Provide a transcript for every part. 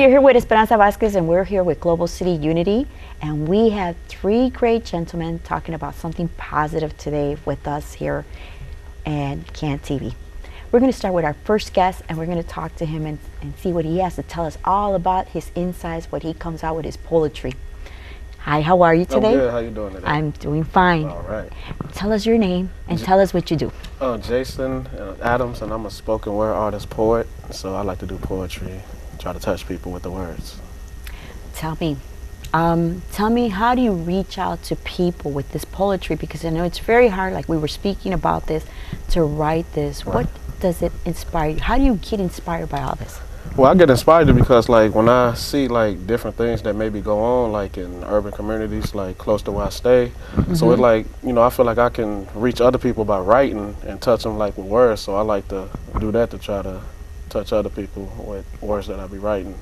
you're here with Esperanza Vazquez, and we're here with Global City Unity, and we have three great gentlemen talking about something positive today with us here and Can TV. We're going to start with our first guest, and we're going to talk to him and see what he has to tell us all about his insights, what he comes out with his poetry. Hi, how are you today? I'm good. How you doing today? I'm doing fine. All right. Tell us your name and tell us what you do. Jason Adams, and I'm a spoken word artist, poet. So I like to do poetry, try to touch people with the words. Tell me, how do you reach out to people with this poetry? Because I know it's very hard, like we were speaking about this, to write this. Right. What does it inspire you? How do you get inspired by all this? Well, I get inspired because, like, when I see, like, different things that maybe go on, like, in urban communities, like, close to where I stay. So it's like, you know, I feel like I can reach other people by writing and touch them, like, with words. So I like to do that, to try to touch other people with words that I be writing.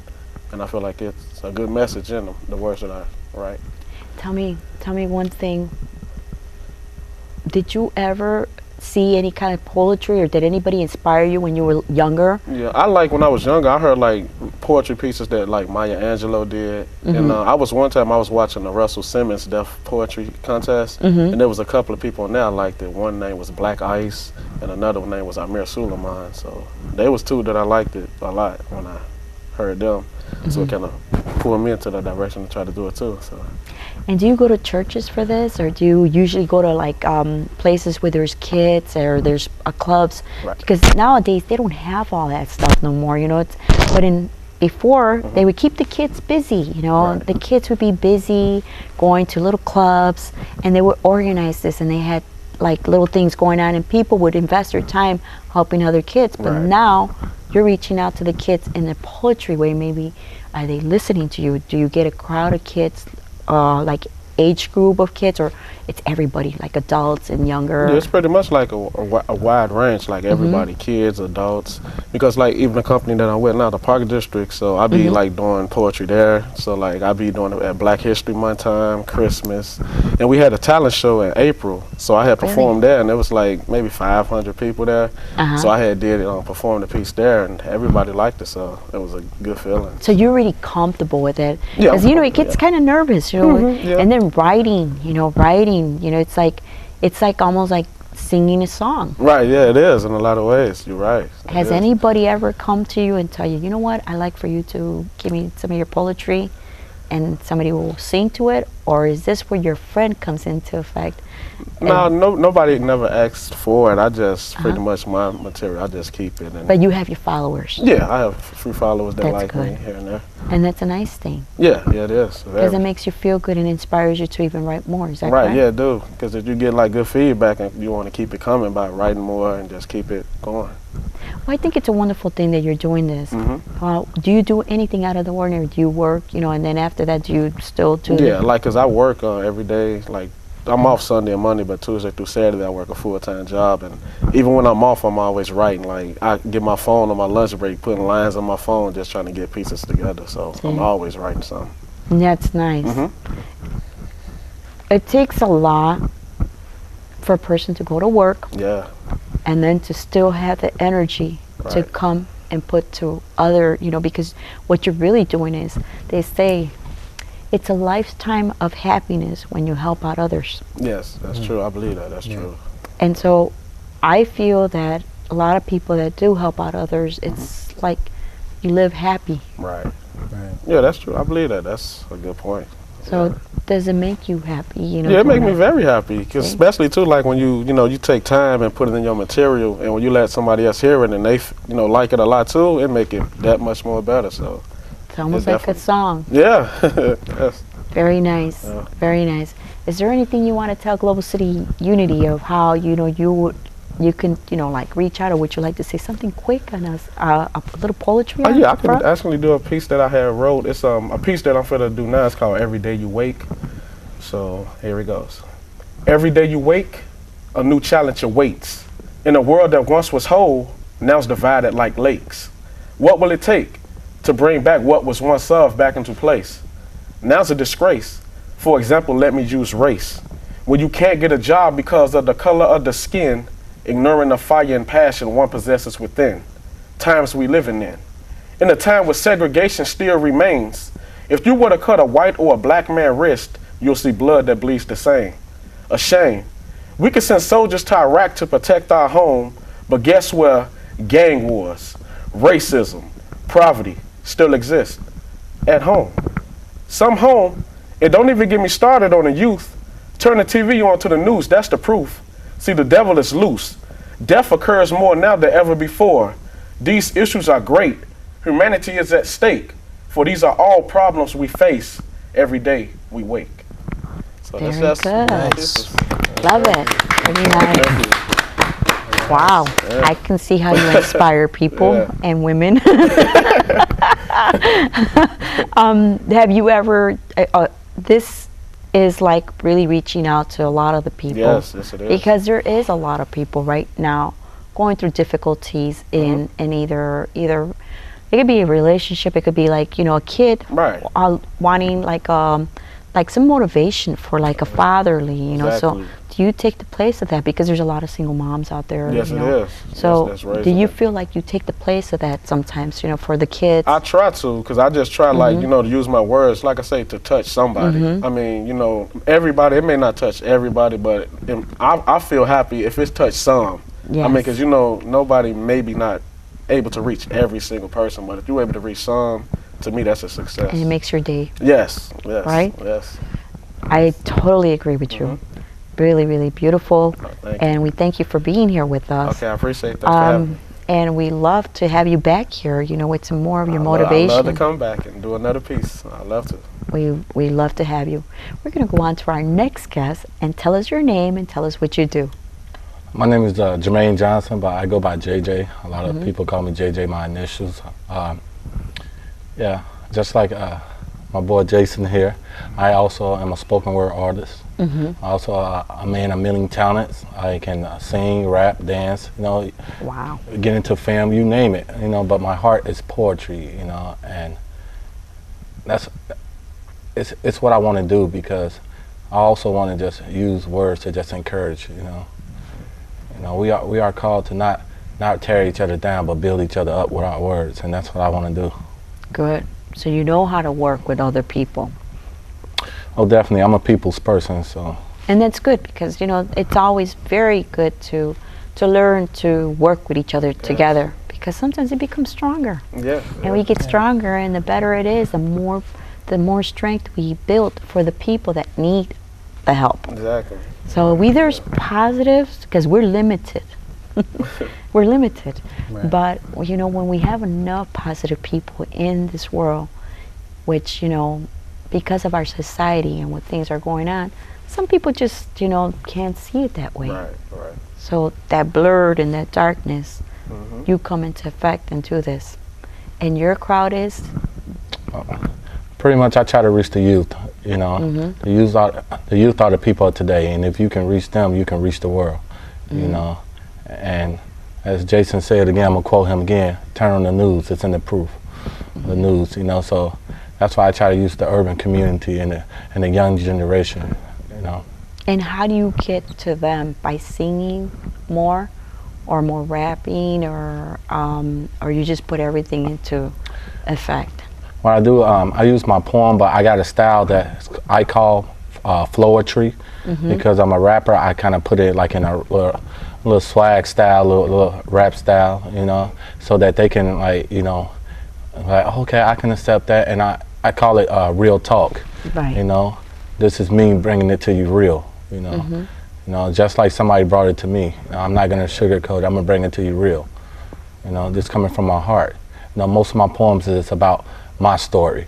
And I feel like it's a good message in them, the words that I write. Tell me one thing. Did you ever see any kind of poetry, or did anybody inspire you when you were younger? Yeah, I like when I was younger, I heard like poetry pieces that like Maya Angelou did. And I was watching the Russell Simmons Deaf Poetry Contest, and there was a couple of people in there I liked it. One name was Black Ice, and another one name was Amir Suleiman. So they was two that I liked it a lot when I heard them. So it kind of pulled me into that direction to try to do it too. So. And do you go to churches for this, or do you usually go to like places where there's kids or there's clubs? Right. Because nowadays they don't have all that stuff no more, you know. Before they would keep the kids busy, you know. Right. The kids would be busy going to little clubs, and they would organize this, and they had like little things going on, and people would invest their time helping other kids. But now you're reaching out to the kids in a poetry way. Maybe are they listening to you? Do you get a crowd of kids? Like age group of kids, or it's everybody, like adults and younger? Yeah, it's pretty much like a wide range, like everybody, kids, adults, because like even the company that I'm with now, the Park District, so I be like doing poetry there. So like I be doing it at Black History Month time, Christmas, and we had a talent show in April, so I had performed there, and there was like maybe 500 people there. So I had performed the piece there, and everybody liked it, so it was a good feeling. So you're really comfortable with it? Yeah, because you know it gets kind of nervous, you know. And then writing, it's like almost like singing a song. Right, yeah, it is in a lot of ways. You're right. Has anybody ever come to you and tell you, you know what, I'd like for you to give me some of your poetry, and somebody will sing to it? Or is this where your friend comes into effect? No, nobody never asked for it. I just pretty much my material, I just keep it. And but you have your followers. Yeah, I have a few followers that That's like good. me here and there. And that's a nice thing. Yeah, it is. Because it makes you feel good and inspires you to even write more. Is that right? correct? Yeah, it do. Because if you get like good feedback and you want to keep it coming by writing more and just keep it going. Well, I think it's a wonderful thing that you're doing this. Do you do anything out of the ordinary? Do you work, and then after that, do you still do? Yeah, like, because I work every day. Like, I'm off Sunday and Monday, but Tuesday through Saturday I work a full-time job. And even when I'm off, I'm always writing. Like, I get my phone on my lunch break, putting lines on my phone, just trying to get pieces together. So I'm always writing something. That's nice. It takes a lot for a person to go to work. Yeah. And then to still have the energy to come and put to other, because what you're really doing is, they say, it's a lifetime of happiness when you help out others. Yes, that's true. I believe that. That's true. And so I feel that a lot of people that do help out others, it's like you live happy. Right. Yeah, that's true. I believe that. That's a good point. So does it make you happy? Yeah, it makes me very happy, because especially too, like when you take time and put it in your material, and when you let somebody else hear it and they like it a lot too, it make it that much more better. So it's almost like a song. Yeah. Yes. Very nice. Yeah. Very nice. Is there anything you want to tell Global City Unity of how you can like reach out, or would you like to say something quick on us, a little poetry? Yeah, I can actually do a piece that I had wrote. It's a piece that I'm finna do now. It's called Every Day You Wake. So here it goes. Every day you wake, a new challenge awaits. In a world that once was whole, now's divided like lakes. What will it take to bring back what was once of back into place? Now's a disgrace. For example, let me use race. When you can't get a job because of the color of the skin, ignoring the fire and passion one possesses within. Times we living in. In a time where segregation still remains, if you were to cut a white or a black man's wrist, you'll see blood that bleeds the same. A shame. We could send soldiers to Iraq to protect our home, but guess where gang wars, racism, poverty still exist? At home. Some home, and don't even get me started on the youth. Turn the TV on to the news, that's the proof. See, the devil is loose. Death occurs more now than ever before. These issues are great. Humanity is at stake, for these are all problems we face every day we wake. So Very that's good. nice. Love it. Very nice. Wow. Yeah. I can see how you inspire people Yeah. and women. Have you ever, this is like really reaching out to a lot of the people. Yes, yes it is. Because there is a lot of people right now going through difficulties in either it could be a relationship, it could be like, a kid Right. wanting like some motivation for like a fatherly, so Exactly. do you take the place of that? Because there's a lot of single moms out there. Yes, it is. So That's do raising you it. feel like you take the place of that sometimes, for the kids? I try to, because I just try, like, to use my words, like I say, to touch somebody. I mean, everybody, it may not touch everybody, but I feel happy if it's touched some. Yes. I mean, because, nobody maybe not able to reach every single person, but if you're able to reach some, to me, that's a success. And it makes your day. Yes, yes. Right? Yes. I totally agree with you. Really, really beautiful. Oh, thank And we thank you for being here with us. Okay, I appreciate that. For having me. And we love to have you back here, with some more of your I motivation. love to come back and do another piece. I love to. We love to have you. We're going to go on to our next guest and tell us your name and tell us what you do. My name is Jermaine Johnson, but I go by JJ. A lot of people call me JJ, my initials. Yeah, just like my boy Jason here, I also am a spoken word artist. Also a man of many talents. I can sing, rap, dance, Wow. get into film, you name it, but my heart is poetry, and it's what I want to do, because I also want to just use words to just encourage, we are called to not tear each other down, but build each other up with our words, and that's what I want to do. Good. So you know how to work with other people. Oh, definitely. I'm a people's person, so. And that's good because, it's always very good to learn to work with each other together, because sometimes it becomes stronger. Yeah. And we get stronger, and the better it is, the more strength we build for the people that need the help. Exactly. So there's positives because we're limited. We're limited. Right. But, when we have enough positive people in this world, which, because of our society and what things are going on, some people just, can't see it that way. Right, right. So that blurred and that darkness, you come into effect into this. And your crowd is? Pretty much I try to reach the youth, The youth are the people of today, and if you can reach them, you can reach the world, And as Jason said again, I'm going to quote him again, turn on the news, it's in the proof, the news, so that's why I try to use the urban community and the young generation, And how do you get to them? By singing more or more rapping, or you just put everything into effect? What I do, I use my poem, but I got a style that I call flowetry, because I'm a rapper. I kind of put it like in a little swag style, little rap style, so that they can like, okay, I can accept that, and I call it real talk. Right. This is me bringing it to you real, just like somebody brought it to me. I'm not gonna sugarcoat it, I'm gonna bring it to you real. This coming from my heart. Most of my poems is about my story,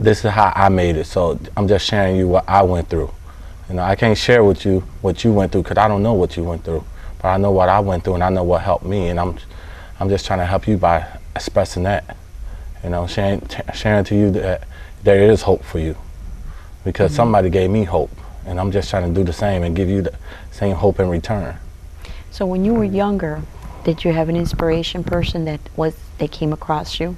This is how I made it, so I'm just sharing you what I went through. I can't share with you what you went through, because I don't know what you went through, but I know what I went through, and I know what helped me, and I'm just trying to help you by expressing that, sharing to you that there is hope for you, because somebody gave me hope, and I'm just trying to do the same and give you the same hope in return. So when you were younger, did you have an inspiration person that came across you?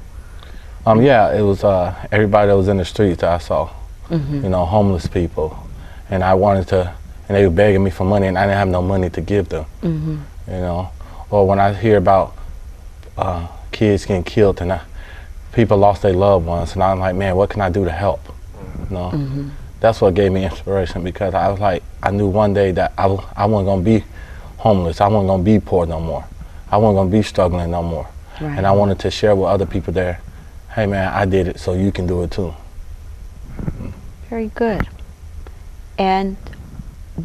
Yeah, it was everybody that was in the streets I saw, homeless people, and I wanted to, and they were begging me for money, and I didn't have no money to give them, Or when I hear about kids getting killed and people lost their loved ones, and I'm like, man, what can I do to help? You know, that's what gave me inspiration, because I was like, I knew one day that I wasn't gonna be homeless. I wasn't gonna be poor no more. I wasn't gonna be struggling no more. Right. And I wanted to share with other people there, hey man, I did it, so you can do it too. Very good. And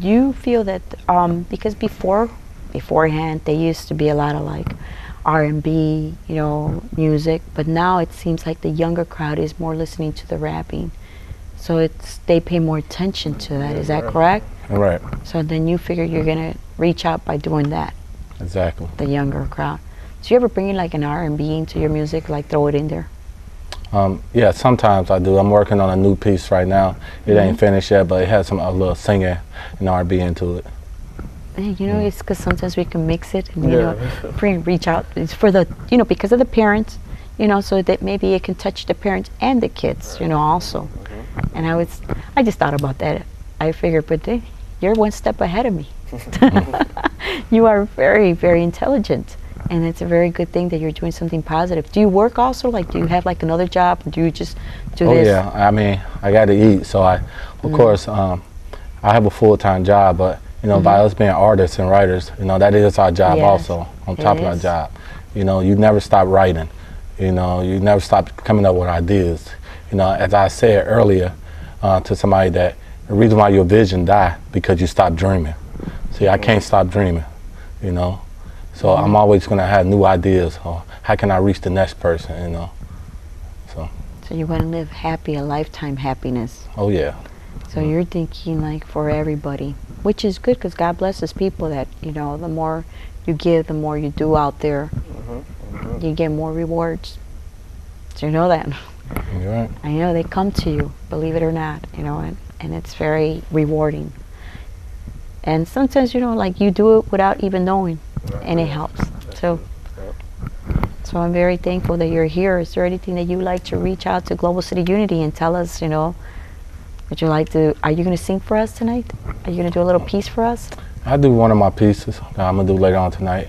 you feel that because beforehand there used to be a lot of like R&B, you know, music, but now it seems like the younger crowd is more listening to the rapping. So they pay more attention to that. Is that correct? Right. So then you figure you're gonna reach out by doing that. Exactly. The younger crowd. Do you ever bring in like an R&B into your music, like throw it in there? Yeah, sometimes I do. I'm working on a new piece right now. It ain't finished yet, but it has a little singing and R&B into it. And, you know, it's because sometimes we can mix it and, you know, reach out. It's for the, you know, because of the parents, you know, so that maybe it can touch the parents and the kids, you know, also. And I just thought about that. I figured, but you're one step ahead of me. You are very, very intelligent. And it's a very good thing that you're doing something positive. Do you work also? Like, do you have like another job? Or do you just do this? Oh yeah, I mean, I got to eat. So of course, I have a full-time job, but you know, by us being artists and writers, you know, that is our job also, on top of our job. You know, you never stop writing. You know, you never stop coming up with ideas. You know, as I said earlier to somebody, that the reason why your vision died because you stopped dreaming. See, I can't stop dreaming, you know. So I'm always going to have new ideas, or how can I reach the next person, you know. So you want to live happy, a lifetime happiness. Oh yeah. So you're thinking like for everybody, which is good, because God blesses people that, you know, the more you give, the more you do out there, you get more rewards. So you know that. You're right. I know they come to you, believe it or not, you know, and it's very rewarding. And sometimes, you know, like you do it without even knowing, and it helps. So I'm very thankful that you're here. Is there anything that you like to reach out to Global City Unity and tell us, you know, would you like to, are you going to sing for us tonight? Are you going to do a little piece for us? I do one of my pieces that I'm going to do later on tonight.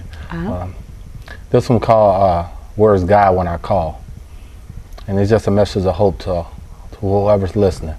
This one called Where's God When I Call? And it's just a message of hope to whoever's listening.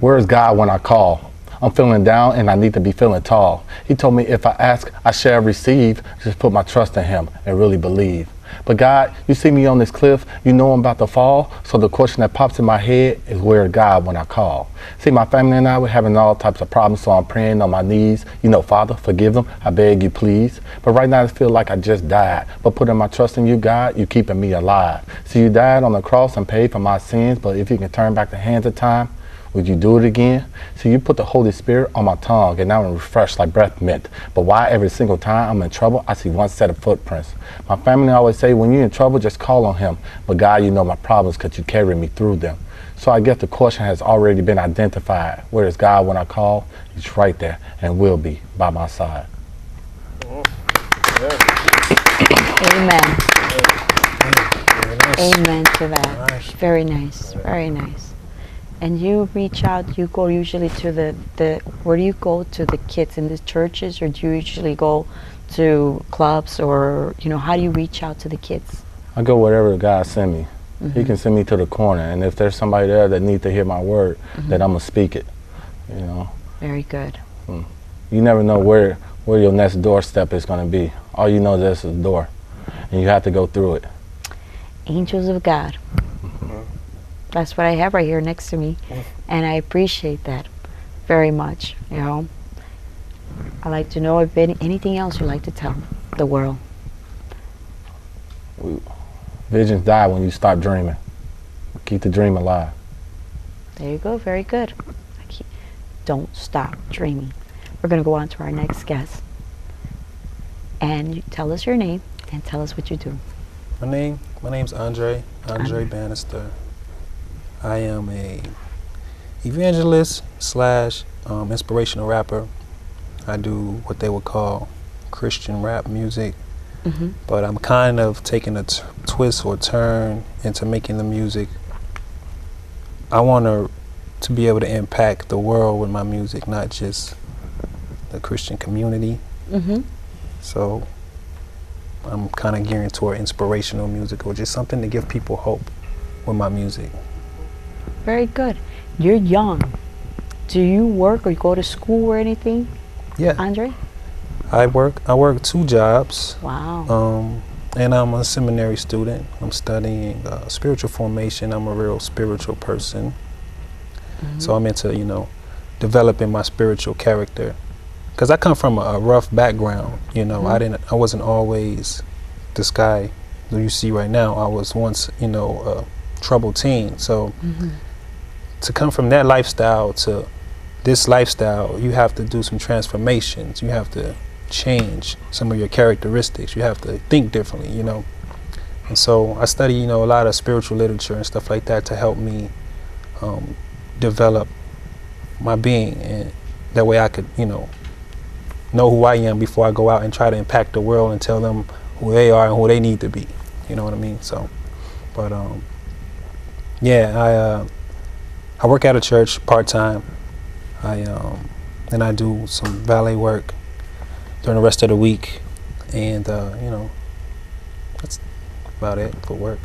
Where's God when I call? I'm feeling down and I need to be feeling tall. He told me if I ask, I shall receive. Just put my trust in him and really believe. But God, you see me on this cliff, you know I'm about to fall. So the question that pops in my head is where's God when I call? See, my family and I were having all types of problems, so I'm praying on my knees. You know, Father, forgive them, I beg you please. But right now I feel like I just died. But putting my trust in you, God, you keeping me alive. See, you died on the cross and paid for my sins, but if you can turn back the hands of time, would you do it again? So you put the Holy Spirit on my tongue and now I'm refreshed like breath mint. But why every single time I'm in trouble, I see one set of footprints? My family always say, when you're in trouble, just call on him. But God, you know my problems because you carry me through them. So I guess the question has already been identified. Where is God when I call? He's right there and will be by my side. Amen. Amen to that. Nice. Very nice. Very nice. And you reach out, you go usually to where do you go to the kids, in the churches, or do you usually go to clubs, or, you know, how do you reach out to the kids? I go wherever God send me. He can send me to the corner, and if there's somebody there that needs to hear my word, then I'm gonna speak it, you know. Very good. You never know where your next doorstep is gonna be. All you know is there's a door, and you have to go through it. Angels of God. That's what I have right here next to me, and I appreciate that very much. You know, I like to know if anything else you'd like to tell the world. Visions die when you stop dreaming. Keep the dream alive. There you go. Very good. Don't stop dreaming. We're going to go on to our next guest, and you tell us your name and tell us what you do. My name's Andre Bannister. I am a evangelist / inspirational rapper. I do what they would call Christian rap music, but I'm kind of taking a twist or turn into making the music. I want to be able to impact the world with my music, not just the Christian community. So I'm kind of gearing toward inspirational music, or just something to give people hope with my music. Very good. You're young. Do you work or go to school or anything, Yeah, Andre? I work 2 jobs. Wow. And I'm a seminary student. I'm studying spiritual formation. I'm a real spiritual person. So I'm into, developing my spiritual character. Because I come from a rough background, I wasn't always this guy that you see right now. I was once, a troubled teen. So to come from that lifestyle to this lifestyle, you have to do some transformations. You have to change some of your characteristics. You have to think differently, And so I study, a lot of spiritual literature and stuff like that to help me develop my being, and that way I could, know who I am before I go out and try to impact the world and tell them who they are and who they need to be. You know what I mean? So, but yeah, I work at a church part-time. And I do some valet work during the rest of the week, and that's about it for work.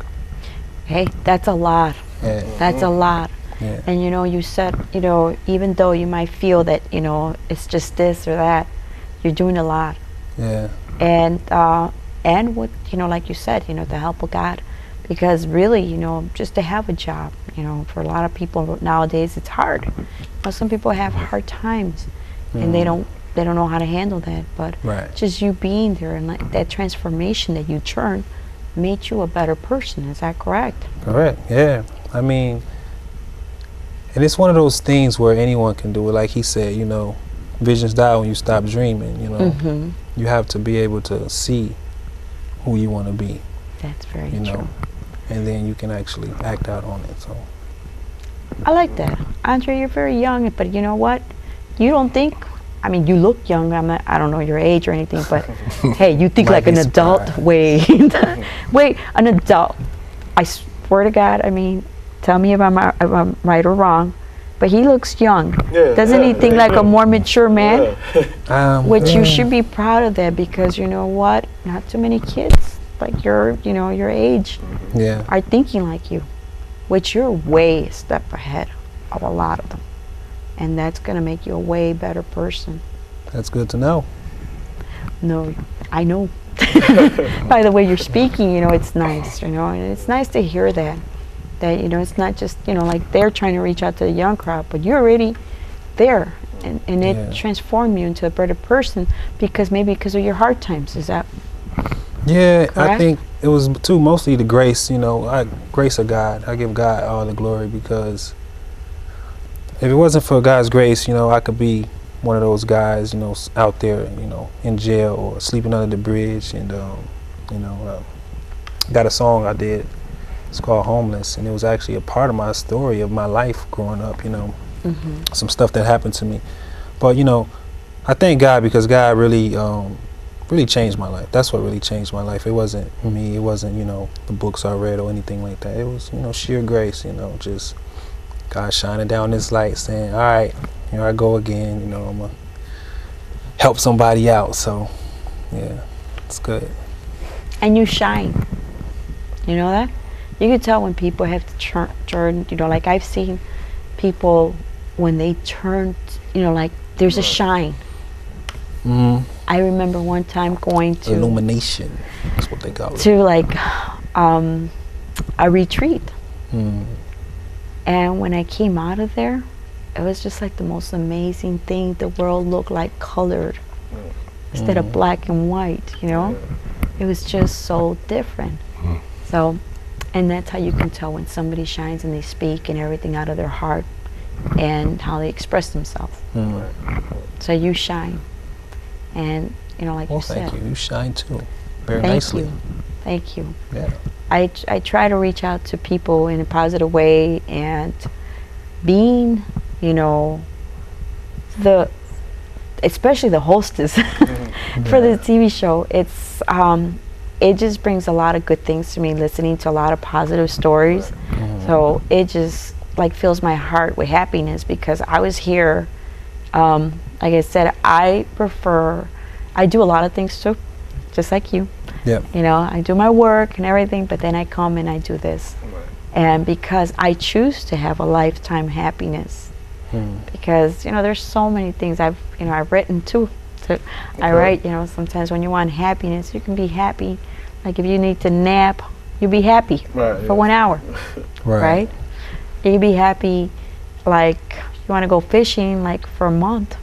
Hey, that's a lot. Yeah. That's a lot. Yeah. And you said, even though you might feel that, it's just this or that, you're doing a lot. Yeah. And with, like you said, the help of God, because really, just to have a job, for a lot of people nowadays, it's hard. Some people have hard times, and they don't know how to handle that. But just you being there and that transformation that you turned made you a better person. Is that correct? Correct. Yeah. I mean, and it's one of those things where anyone can do it. Like he said, visions die when you stop dreaming. You have to be able to see who you want to be. That's very true. And then you can actually act out on it. So I like that. Andre, you're very young, but you know what? You don't think, you look young. I don't know your age or anything, but hey, you think like an adult. Wait, an adult. I swear to God, tell me if I'm right or wrong, but he looks young. Yeah, Doesn't he think like a more mature man? Yeah. Which you should be proud of that, because you know what? Not too many kids like your age are thinking like you, which you're way a step ahead of a lot of them. And that's going to make you a way better person. That's good to know. No, I know. By the way you're speaking, it's nice, and it's nice to hear that, it's not just, like they're trying to reach out to the young crowd, but you're already there, and it transformed you into a better person because of your hard times. Is that correct? I think it was too mostly the grace, grace of God. I give God all the glory, because if it wasn't for God's grace, I could be one of those guys, out there, in jail or sleeping under the bridge. And, got a song I did. It's called Homeless, and it was actually a part of my story of my life growing up, some stuff that happened to me. But, I thank God, because God really changed my life. That's what really changed my life. It wasn't me. It wasn't, the books I read or anything like that. It was, sheer grace, just God shining down this light saying, all right, here I go again. I'm going to help somebody out. So, yeah, it's good. And you shine. You know that? You can tell when people have to turn, like I've seen people when they turn, like there's a shine. I remember one time going to illumination. That's what they call it. To like a retreat. And when I came out of there, it was just like the most amazing thing. The world looked like colored instead of black and white, It was just so different. So, and that's how you can tell when somebody shines and they speak and everything out of their heart and how they express themselves. So you shine. And, like you said. Thank you. You shine too. Very Thank nicely. you. Thank you. Yeah. I try to reach out to people in a positive way, and being, especially the hostess for the TV show, it just brings a lot of good things to me, listening to a lot of positive stories. So it just like fills my heart with happiness, because I was here, like I said, I do a lot of things too. just like you. Yep. You know, I do my work and everything, but then I come and I do this. And because I choose to have a lifetime happiness, because, you know, there's so many things I've written too. So I write, you know, sometimes when you want happiness, you can be happy. Like if you need to nap, you be happy for 1 hour, right? You can be happy, like you want to go fishing, like for a month.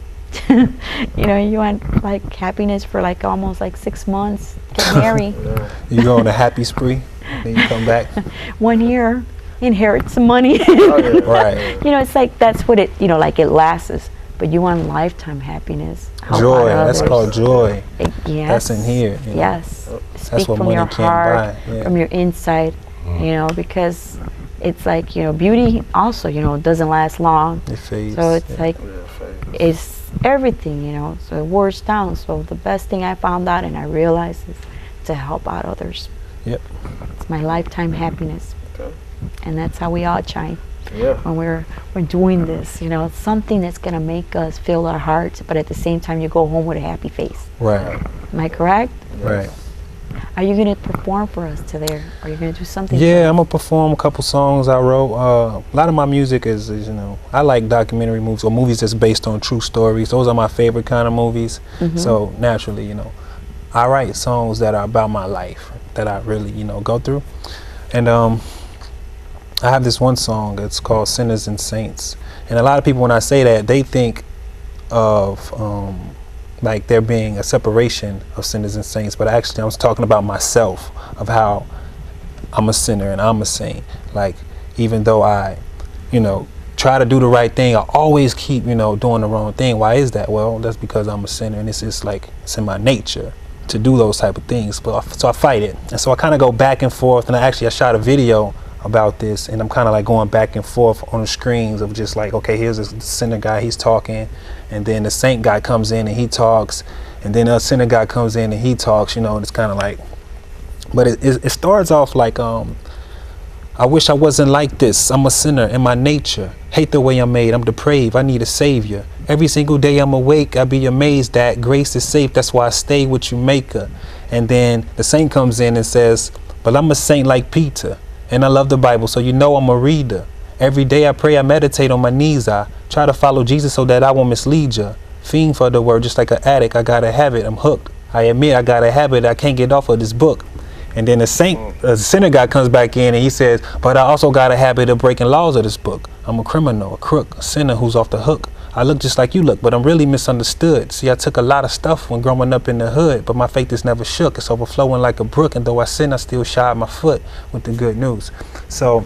You know, you want like happiness for like almost like 6 months, get married. You go on a happy spree, then you come back. 1 year, inherit some money. Right. You know, it's like that's what it, you know, like it lasts. But you want lifetime happiness. Joy, that's called joy. Yes. That's in here. You know. Yes. That's Speak what from money your can't heart, buy. Yeah. from your inside, you know, because it's like, you know, beauty also, you know, doesn't last long. It fades. So it's like, it's everything, you know, so it wears down. So the best thing I found out and I realized is to help out others. Yep. It's my lifetime happiness. Okay. And that's how we all shine. Yeah. When we're doing this, you know, it's something that's gonna make us feel our hearts, but at the same time you go home with a happy face. Right. Am I correct? Right. Are you gonna perform for us today? Are you gonna do something? Yeah, I'm gonna perform a couple songs I wrote. A lot of my music is, you know, I like documentary movies or movies that's based on true stories. Those are my favorite kind of movies. So naturally, you know, I write songs that are about my life that I really, you know, go through. And I have this one song. It's called "Sinners and Saints." And a lot of people, when I say that, they think of like there being a separation of sinners and saints, but actually I was talking about myself, of how I'm a sinner and I'm a saint. Like, even though I, you know, try to do the right thing, I always keep, you know, doing the wrong thing. Why is that? Well, that's because I'm a sinner, and it's like, it's in my nature to do those type of things. But so I fight it, and so I kind of go back and forth. And I shot a video about this, and I'm kind of like going back and forth on the screens of just like, okay, here's this sinner guy, he's talking, and then the saint guy comes in and he talks, and then a sinner guy comes in and he talks, you know. And it's kind of like, but it starts off like, I wish I wasn't like this. I'm a sinner in my nature. Hate the way I'm made. I'm depraved. I need a savior. Every single day I'm awake, I be amazed that grace is safe. That's why I stay with you, maker. And then the saint comes in and says, but I'm a saint like Peter, and I love the Bible, so you know I'm a reader. Every day I pray, I meditate on my knees. I try to follow Jesus so that I won't mislead you. Fiend for the word, just like an addict. I gotta have it. I'm hooked. I admit I gotta have it. I can't get off of this book. And then the sinner guy comes back in and he says, but I also got a habit of breaking laws of this book. I'm a criminal, a crook, a sinner who's off the hook. I look just like you look, but I'm really misunderstood. See, I took a lot of stuff when growing up in the hood, but my faith is never shook. It's overflowing like a brook, and though I sin, I still shod my foot with the good news. So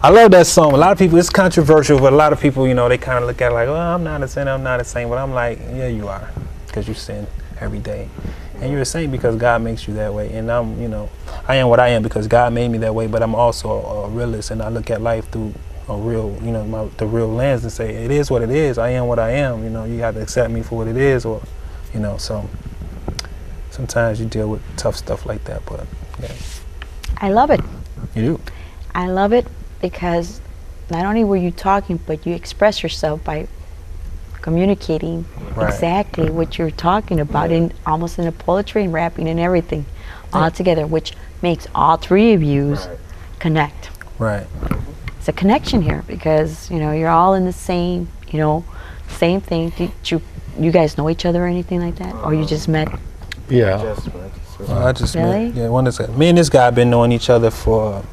I love that song. A lot of people, it's controversial, but a lot of people, you know, they kind of look at it like, oh, I'm not a sinner, I'm not a saint. But I'm like, yeah, you are, because you sin every day. And you're a saint because God makes you that way. And I'm, you know, I am what I am because God made me that way, but I'm also a realist, and I look at life through a real, you know, the real lens, and say, it is what it is. I am what I am. You know, you have to accept me for what it is, or, you know, so sometimes you deal with tough stuff like that, but yeah. I love it. You do? I love it because not only were you talking, but you express yourself by communicating exactly what you're talking about, in almost in the poetry and rapping and everything all together, which makes all three of you connect. Right. It's a connection here because, you know, you're all in the same, you know, same thing. Did you guys know each other or anything like that, or you just met? Yeah. I just really? met, me and this guy have been knowing each other for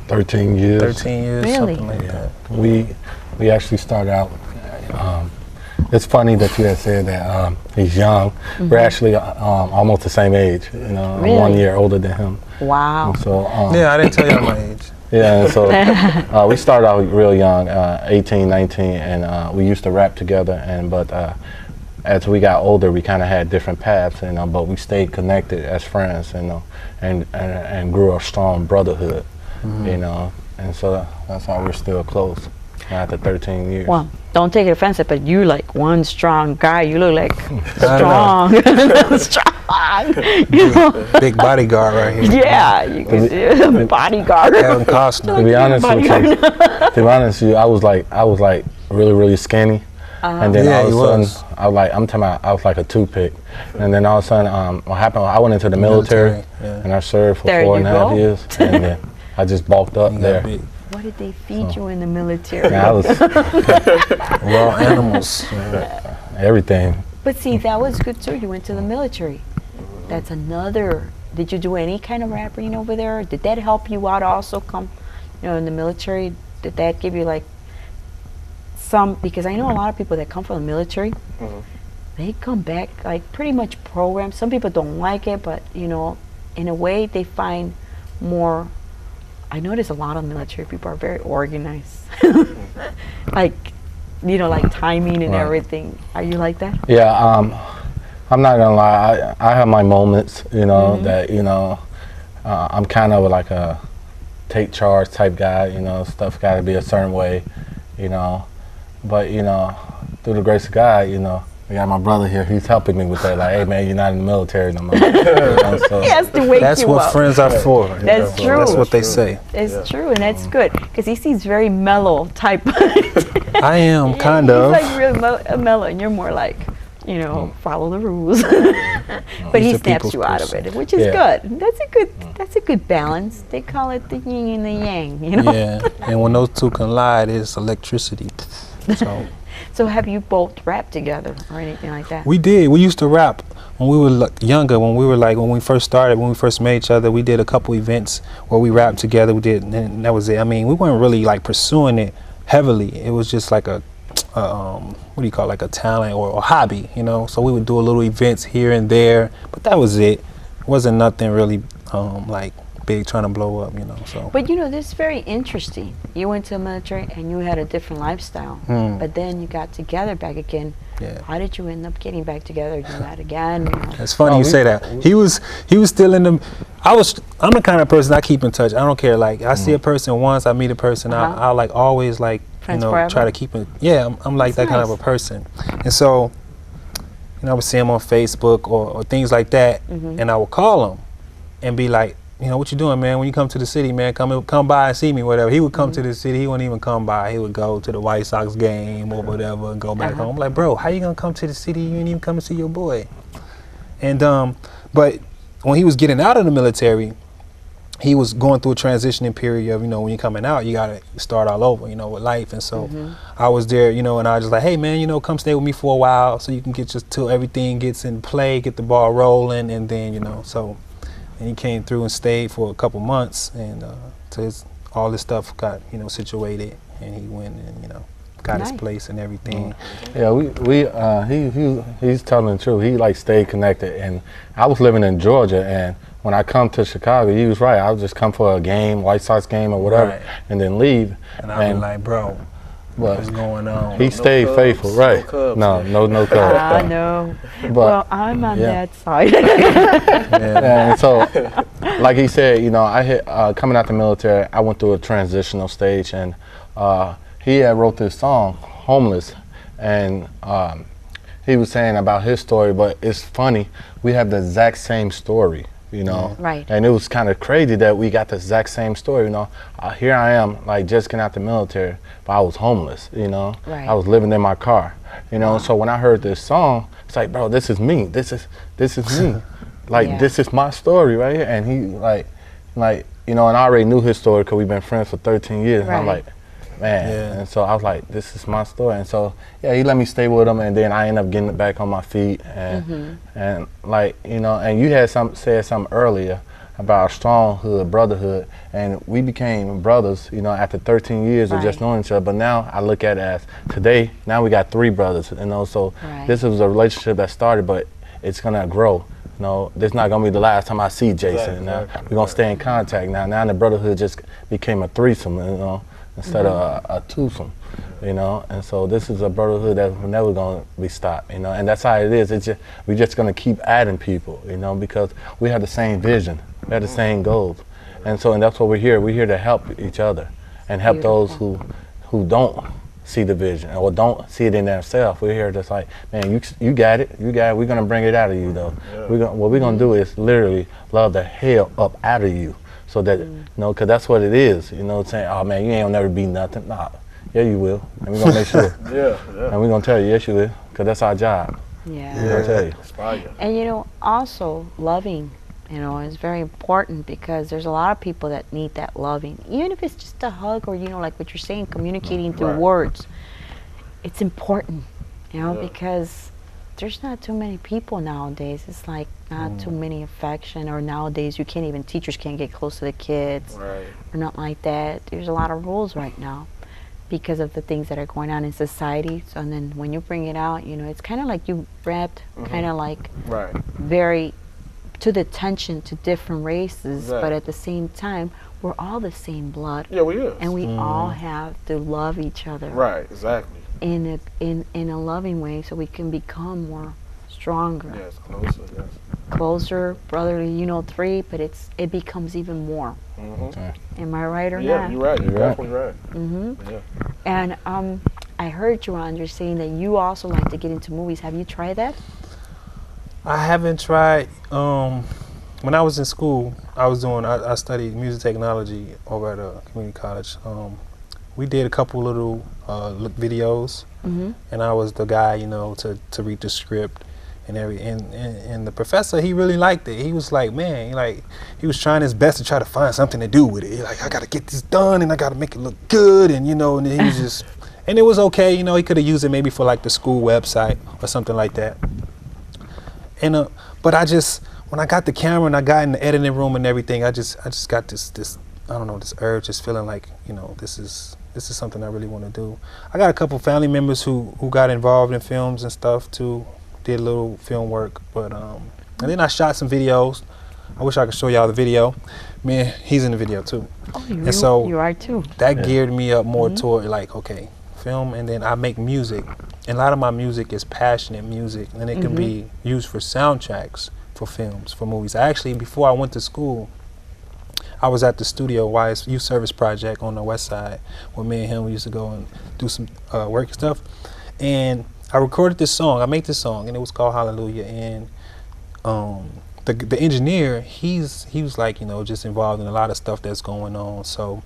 13 years. 13 years, really? something like that. We actually started out. It's funny that you had said that he's young. We're actually almost the same age. You know, really? I'm 1 year older than him. Wow. And so yeah, I didn't tell you my age. Yeah, and so we started out real young, 18, 19, and we used to rap together. But as we got older, we kind of had different paths, but we stayed connected as friends, and grew a strong brotherhood, you know. And so that's why we're still close after 13 years. Well, don't take it offensive, but you like one strong guy. You look like strong. Strong. You know? Big bodyguard right here. Yeah, you can do bodyguard. Kevin Costner. To be honest with you, I was like really, really skinny. And then Yeah, all of he a sudden, was. I was like, I'm talking about, I was like a toothpick. And then all of a sudden, what happened, I went into the military, yeah. and I served for There 4.5 you years. And then I just bulked up He got there. big. What did they feed you in the military? And I was Raw animals. everything. But see, that was good too. You went to the military. That's another. Did you do any kind of rapping over there? Did that help you out also come, in the military? Did that give you like some, because I know a lot of people that come from the military, they come back like pretty much programmed. Some people don't like it, but in a way they find more. I notice a lot of military people are very organized. like timing and Right. everything. Are you like that? Yeah, I'm not gonna lie. I have my moments, that I'm kind of like a take charge type guy. Stuff got to be a certain way, But through the grace of God, I got my brother here. He's helping me with that. Like, hey man, you're not in the military no more. So He has to wake That's you what up. friends are for. That's true. That's what they say. It's true, and that's good because he seems very mellow type. I am kind He's of. like real mellow, and you're more like, follow the rules. But he He's a snaps people's you out of person. it, which is Yeah. good. That's a good balance. They call it the yin and the yang. Yeah, and when those two collide, it's electricity. So So have you both rapped together or anything like that? we did. We used to rap when we were younger. When we first started, when we first met each other, we did a couple events where we rapped together. We did, and that was it. I mean, we weren't really like pursuing it heavily. It was just like a what do you call it, like a talent or a hobby, So we would do a little events here and there, but that was it. It wasn't nothing really like big trying to blow up, So. But this is very interesting. You went to the military and you had a different lifestyle, but then you got together back again. Yeah. How did you end up getting back together? You met again? It's funny you say that. He was still in the. I'm the kind of person I keep in touch. I don't care. Like I see a person once, I meet a person, I'll like always like Friends forever? try to keep it. Yeah, I'm like That's that kind of a person. And so, I would see him on Facebook or things like that, and I would call him and be like, what you doing, man? When you come to the city, man, come by and see me, whatever. He would come to the city. He wouldn't even come by. He would go to the White Sox game or whatever and go back home. I'm like, bro, how you gonna come to the city? You ain't even come to see your boy. And but when he was getting out of the military, he was going through a transitioning period of, when you're coming out, you gotta start all over, with life. And so I was there, and I was just like, hey man, come stay with me for a while so you can get just till everything gets in play, get the ball rolling, and then, so. And he came through and stayed for a couple months, and all this stuff got situated, and he went and got his place and everything. Yeah, he's telling the truth. He like stayed connected, and I was living in Georgia, and when I come to Chicago, he was right. I would just come for a game, White Sox game or whatever, Right. and then leave. And I was like, bro, what's going on? He stayed Cubs, faithful, no right? Cubs. No Cubs. I know. But Well, I'm on yeah. that side. yeah, and so, like he said, I hit coming out the military. I went through a transitional stage, and he had wrote this song, "Homeless," and he was saying about his story. But it's funny, we have the exact same story, Right. And it was kind of crazy that we got the exact same story, Here I am, like just getting out the military, but I was homeless, Right. I was living in my car, So when I heard this song, it's like, bro, this is me. This is me. Like, Yeah. this is my story right here. And he and I already knew his story because we've been friends for 13 years. And I'm Right. like, man. Yeah. And so I was like, this is my story. And so, yeah, he let me stay with him. And then I ended up getting back on my feet. And, and and you had said something earlier about stronghood, brotherhood. And we became brothers, after 13 years of just Right. knowing each other. But now I look at it as today, now we got 3 brothers, So Right. this was a relationship that started, but it's going to grow. This is not gonna be the last time I see Jason. Exactly. We're gonna stay in contact now. Now the brotherhood just became a threesome, instead of a twosome, And so this is a brotherhood that's never gonna be stopped, And that's how it is. We're just gonna keep adding people, because we have the same vision, we have the same goals, and that's what we're here. We're here to help each other and help those who don't see the vision or don't see it in themselves. We're here just like, man, you got it. We're gonna bring it out of you though. Yeah. What we're gonna do is literally love the hell up out of you, so that because that's what it is. Saying, oh man, you ain't gonna never be nothing. Nah, Yeah, you will. And we're gonna make sure. Yeah, yeah. And we're gonna tell you, yes, you will, because that's our job. Yeah. We're gonna tell you. It's fire. And you know, also loving, you know, is very important because there's a lot of people that need that loving. Even if it's just a hug or, you know, like what you're saying, communicating through Right. words. It's important, you know, Yeah. because there's not too many people nowadays. It's like not too many affection, or nowadays you can't even, teachers can't get close to the kids Right. or nothing like that. There's a lot of rules right now because of the things that are going on in society. So, and then when you bring it out, you know, it's kind of like you wrapped kind of like Right. very to the attention to different races, but Exactly. at the same time, we're all the same blood, Yeah, we is. and we all have to love each other Right. Exactly. in a loving way, so we can become more stronger, Yes. Closer. Yes. closer, brotherly. You know, three, but it becomes even more. Mm-hmm. Am I right or Yeah, not? you're right. You're You're right. definitely right. Mm-hmm. Yeah. And I heard you, Andre, saying that you also like to get into movies. Have you tried that? I haven't tried. When I was in school, I studied music technology over at a community college. We did a couple little videos, and I was the guy, you know, to read the script and and the professor, he really liked it. He was like, man, he was trying his best to try to find something to do with it. He like, I gotta get this done and I gotta make it look good, and you know, and he was just, and it was okay, you know, he could have used it maybe for like the school website or something like that. And but when I got the camera and I got in the editing room and everything, I just got this I don't know, this urge, just feeling like, you know, this is something I really want to do. I got a couple family members who got involved in films and stuff too, did a little film work, but and then I shot some videos. I wish I could show y'all the video. Man, he's in the video too. Oh, And so you are too. that geared me up more toward like, okay, film, and then I make music. And a lot of my music is passionate music, and it can be used for soundtracks for films, for movies. Actually, before I went to school, I was at the studio, YS Youth Service Project on the west side, where me and him used to go and do some work and stuff. And I recorded this song, I made this song, and it was called Hallelujah. And the engineer, he was like, you know, just involved in a lot of stuff that's going on. So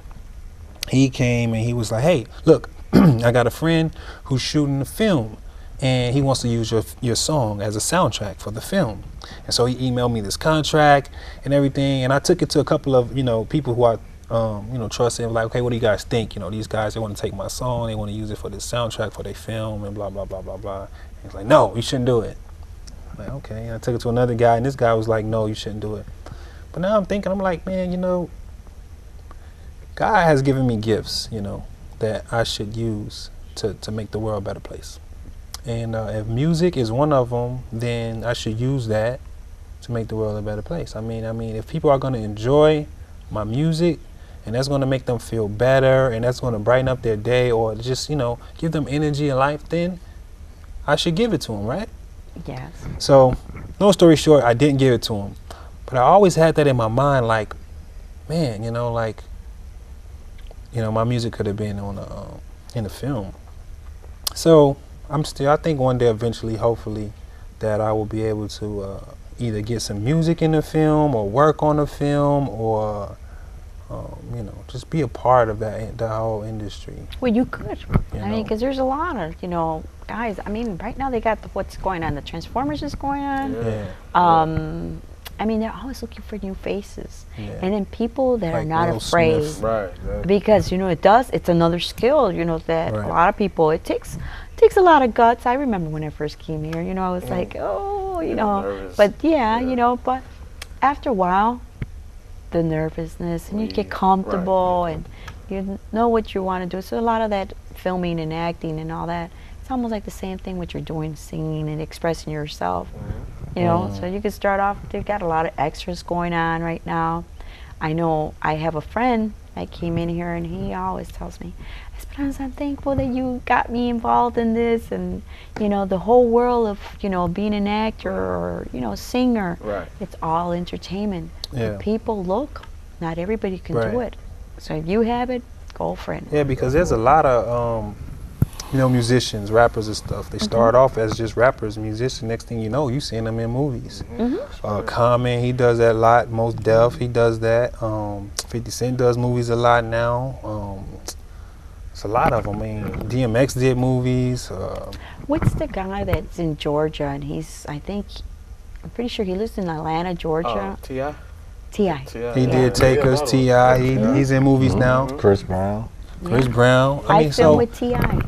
he came and he was like, hey, look, I got a friend who's shooting a film, and he wants to use your song as a soundtrack for the film. And so he emailed me this contract and everything, and I took it to a couple of, you know, people who I you know, trust, and like, okay, what do you guys think? You know, these guys, they want to take my song, they want to use it for this soundtrack for their film, and blah blah blah blah blah. And he's like, no, you shouldn't do it. I'm like, okay. And I took it to another guy, and this guy was like, no, you shouldn't do it. But now I'm thinking, I'm like, man, you know, God has given me gifts, you know, that I should use to make the world a better place. And if music is one of them, then I should use that to make the world a better place. I mean, if people are going to enjoy my music, and that's going to make them feel better, and that's going to brighten up their day, or just, you know, give them energy and life, then I should give it to them, right? Yes. So, long story short, I didn't give it to him. But I always had that in my mind, like, man, you know, like, you know, my music could have been on in a film. So I think one day eventually, hopefully, that I will be able to either get some music in the film, or work on the film, or you know, just be a part of the whole industry. Well, you could. You I mean, know. because there's a lot of, you know, guys. I mean, right now they got what's going on. The Transformers is going on. Yeah. I mean, they're always looking for new faces, Yeah. and then people that are Like not Will afraid. Smith. Right. Yeah. Because, you know, it's another skill, you know, that Right. a lot of people, it takes a lot of guts. I remember when I first came here, you know, I was like, oh, you know, nervous. but yeah, Yeah. you know, but after a while, the nervousness, and you get comfortable, and you know what you want to do. So a lot of that filming and acting and all that, it's almost like the same thing what you're doing, singing and expressing yourself. You know, so you can start off, they've got a lot of extras going on right now. I know I have a friend that came in here, and he always tells me, Esperanza, I'm thankful that you got me involved in this, and, you know, the whole world of, you know, being an actor or, you know, singer, Right. it's all entertainment. Yeah. But people look, not everybody can do Right. it. So if you have it, go for it. Yeah, because there's a lot of you know, musicians, rappers and stuff. They start off as just rappers, musicians. Next thing you know, you seeing them in movies. Common, he does that a lot. Most Def, he does that. 50 Cent does movies a lot now. It's a lot of them. I mean, DMX did movies. What's the guy that's in Georgia and I'm pretty sure he lives in Atlanta, Georgia. T.I. T.I. He did Takers, T.I. He's in movies now. Chris Brown. Chris Brown. I mean, filmed with T.I.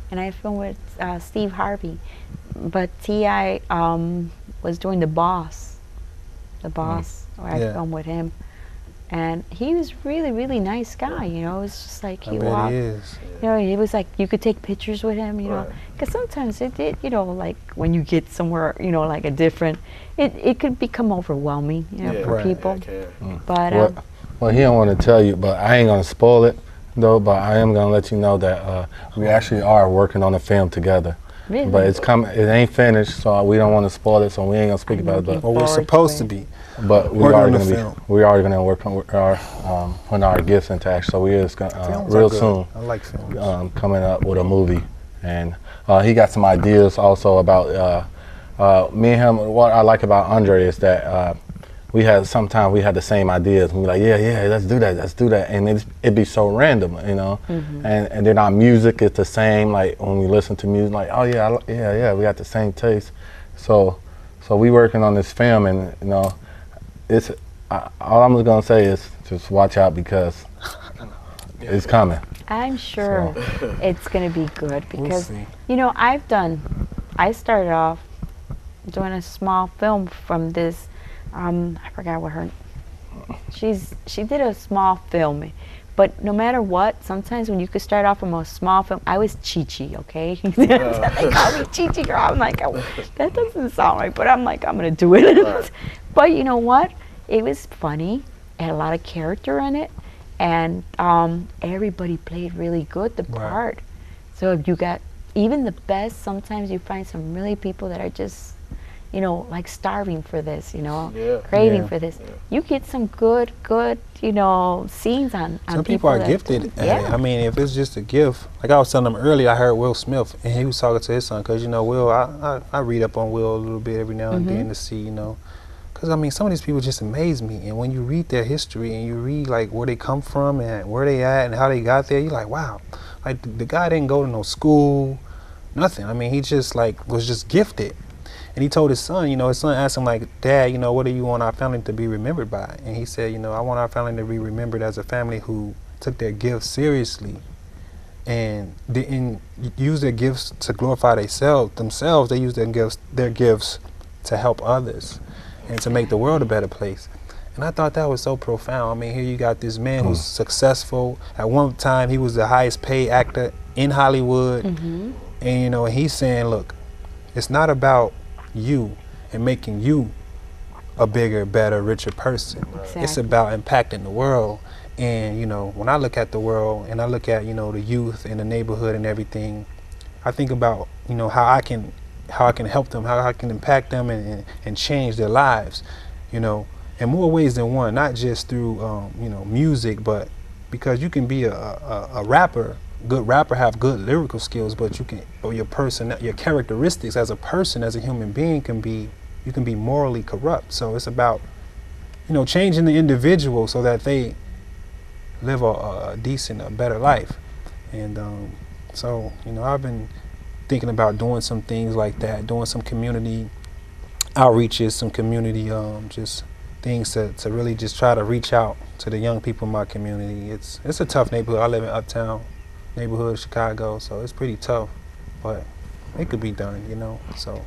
and I filmed with Steve Harvey. But T.I. was doing The Boss. Where I filmed with him. And he was really, really nice guy, you know. It was just like I bet he is. You know, it was like you could take pictures with him, you know. Because sometimes you know, like when you get somewhere, you know, like a different, it could become overwhelming, you know, for people. But well, he don't want to tell you, but I ain't gonna spoil it though. But I am gonna let you know that we actually are working on a film together. Really? But it's coming. It ain't finished, so we don't want to spoil it. So we ain't gonna speak about it. But Well, we're supposed to be. But we are gonna work on putting our gifts into action. So we is gonna real soon. I like films. Coming up with a movie, and he got some ideas also about me and him. What I like about Andre is that sometimes we had the same ideas. And we're like, yeah, let's do that, and it'd be so random, you know. And then our music is the same. Like when we listen to music, like oh yeah, we got the same taste. So we working on this film, and you know. All I'm gonna say is just watch out because it's coming. I'm sure it's gonna be good because you know I started off doing a small film from this. I forgot what she did a small film, but no matter what, sometimes when you could start off from a small film, I was Chi-Chi, okay? They call me Chi-Chi girl. I'm like, oh, that doesn't sound right, but I'm like, I'm gonna do it. But you know what? It was funny. It had a lot of character in it, and everybody played really good the part. So if you got even the best, sometimes you find some really people that are just, you know, like starving for this, you know, craving for this. You get some good, you know, scenes on some people are gifted at it. I mean, if it's just a gift, like I was telling them earlier, I heard Will Smith, and he was talking to his son, because, you know, Will, I read up on Will a little bit every now and then to see, you know, because, I mean, some of these people just amaze me, and when you read their history and you read, like, where they come from and where they at and how they got there, you're like, wow, like, the guy didn't go to no school, nothing. I mean, he just, like, was just gifted. And he told his son, you know, his son asked him, like, Dad, you know, what do you want our family to be remembered by? And he said, you know, I want our family to be remembered as a family who took their gifts seriously and didn't use their gifts to glorify themselves. They used their gifts to help others and to make the world a better place. And I thought that was so profound. I mean, here you got this man who's successful. At one time, he was the highest paid actor in Hollywood. And, you know, he's saying, look, it's not about you and making you a bigger, better, richer person. Exactly. It's about impacting the world. And, you know, when I look at the world and I look at, you know, the youth and the neighborhood and everything, I think about, you know, how I can help them, how I can impact them and change their lives, you know, in more ways than one, not just through, you know, music, but because you can be a rapper, good rapper, have good lyrical skills, but you can, or your characteristics as a person, as a human being you can be morally corrupt. So it's about, you know, changing the individual so that they live a decent, a better life. And so, you know, I've been thinking about doing some things like that, doing some community outreaches, some community just things to really just try to reach out to the young people in my community. It's a tough neighborhood. I live in Uptown neighborhood, Chicago, so it's pretty tough, but it could be done, you know. So,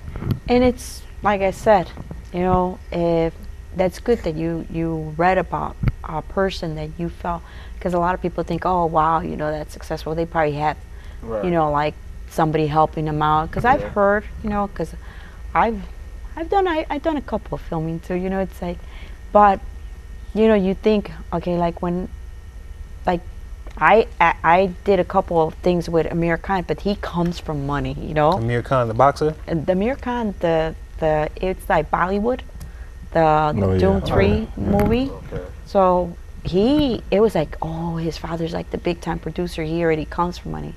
and it's like I said, you know, if that's good that you read about a person that you felt, because a lot of people think, oh wow, you know, that's successful. They probably have, you know, like somebody helping them out. Because I've heard, you know, because I've done a couple of filming too. You know, it's like, but you know, you think, okay, like when, like. I did a couple of things with Amir Khan, but he comes from money, you know. Amir Khan, the boxer? The Amir Khan, it's like Bollywood, the Doom 3 movie. So it was like, oh, his father's like the big time producer. He already comes from money.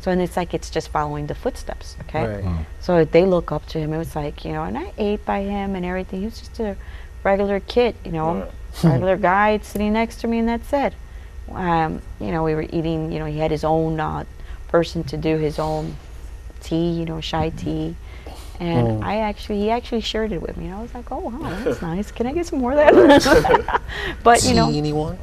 So, and it's like, it's just following the footsteps, okay? So they look up to him. It was like, you know, and I ate by him and everything. He was just a regular kid, you know, regular guy sitting next to me, and that's it. You know, we were eating, you know, he had his own person to do his own tea, you know, chai tea. And he actually shared it with me. And I was like, oh, wow, that's nice. Can I get some more of that? But, you know, anyone?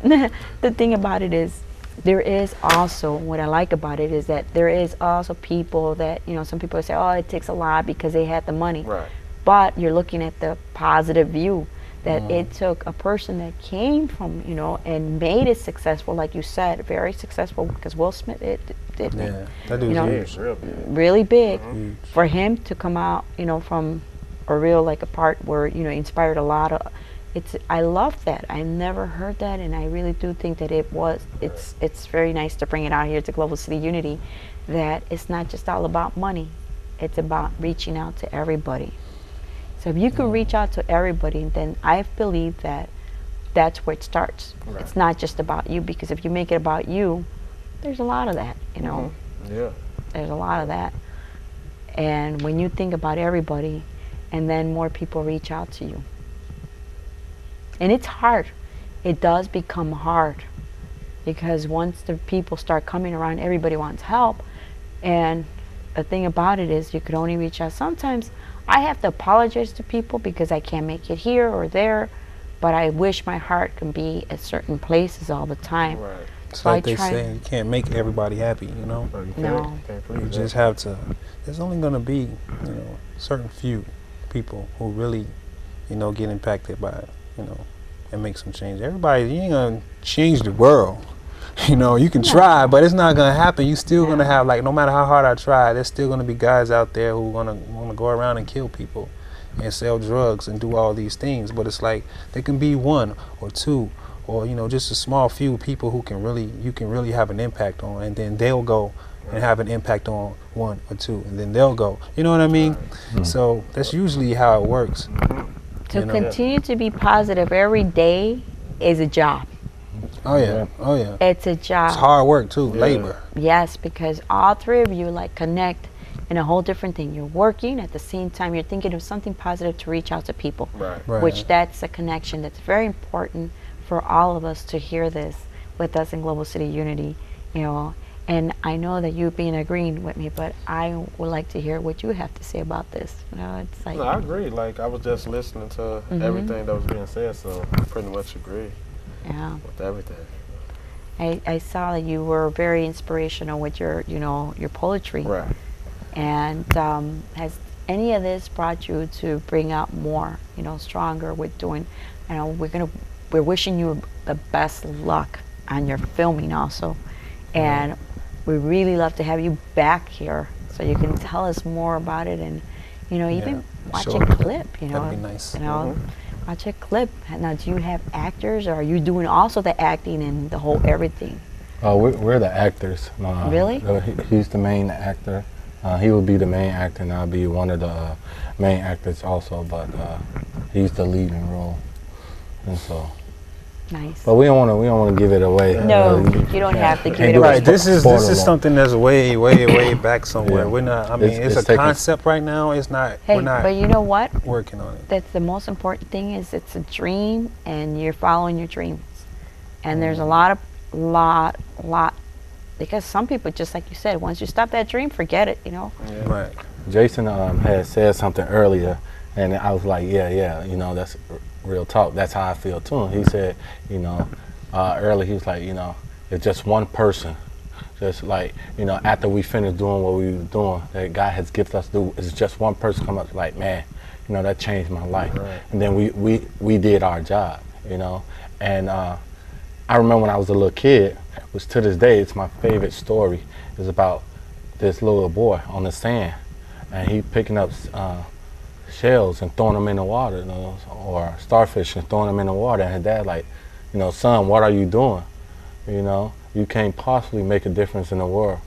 the thing about it is, there is also, what I like about it is that there is also people that, you know, some people say, oh, it takes a lot because they had the money. Right. But you're looking at the positive view that it took a person that came from, you know, and made it successful, like you said, very successful, because Will Smith did Yeah, that dude's you know, huge. Real big. really big. Huge. For him to come out, you know, from a real, like a part where, you know, inspired a lot of, I love that. I never heard that, and I really do think that it's very nice to bring it out here to Global City Unity, that it's not just all about money. It's about reaching out to everybody. So if you can reach out to everybody, then I believe that that's where it starts. Right. It's not just about you, because if you make it about you, there's a lot of that, you know. Yeah. There's a lot of that. And when you think about everybody, and then more people reach out to you. And it's hard. It does become hard, because once the people start coming around, everybody wants help. And the thing about it is, you could only reach out. Sometimes I have to apologize to people because I can't make it here or there, but I wish my heart can be at certain places all the time. Right. It's So like I they try. say, you can't make everybody happy, you know? But you No. can't please You that. just have to, there's only going to be, you know, certain few people who really, you know, get impacted by it, you know, and make some change. Everybody, you ain't going to change the world. You know, you can try, but it's not going to happen. You still going to have, like, no matter how hard I try, there's still going to be guys out there who want to go around and kill people and sell drugs and do all these things. But it's like, there can be one or two, or, you know, just a small few people who can really, you can really have an impact on, and then they'll go and have an impact on one or two, and then they'll go. You know what I mean? So that's usually how it works. To you know? continue to be positive every day is a job. Oh yeah, oh yeah. It's a job. It's hard work too, Yeah. labor. Yes, because all three of you like connect in a whole different thing. You're working at the same time. You're thinking of something positive to reach out to people. Right. Right. Which that's a connection that's very important for all of us to hear this with us in Global City Unity, you know. And I know that you've been agreeing with me, but I would like to hear what you have to say about this. You know, it's like No, I agree. Like, I was just listening to everything that was being said, so I pretty much agree yeah. with everything. I saw that you were very inspirational with your, you know, your poetry. Right. And has any of this brought you to bring out more, you know, stronger with doing, you know, we're wishing you the best luck on your filming also. And we really love to have you back here so you can tell us more about it, and, you know, even watch sure. a clip, you know. That'd be nice. You know, watch a clip. Now, do you have actors, or are you doing also the acting and the whole everything? We're the actors. Really? He's the main actor. He will be the main actor, and I'll be one of the main actors also, but he's the leading role. And so, Nice. but we don't want to give it away. No, you don't have to give Can't it do away. Right. This is Spoiler. something that's way back somewhere. Yeah. We're not. I mean, It's it's a taken- concept right now. It's not. Hey, we're not but you know what? working on it. That's the most important thing, is it's a dream, and you're following your dreams. And there's a lot, because some people, just like you said, once you stop that dream, forget it, you know? Right. Jason had said something earlier, and I was like, yeah, you know, that's real talk. That's how I feel too. And he said, you know, earlier he was like, you know, it's just one person, just like, you know, after we finish doing what we were doing, that God has gifted us to do, it's just one person come up like, man, you know, that changed my life. Right. And then we did our job, you know. And I remember when I was a little kid, which to this day it's my favorite story, is about this little boy on the sand, and he picking up shells and throwing them in the water, you know, or starfish and throwing them in the water. And his dad like, you know, son, what are you doing? You know, you can't possibly make a difference in the world,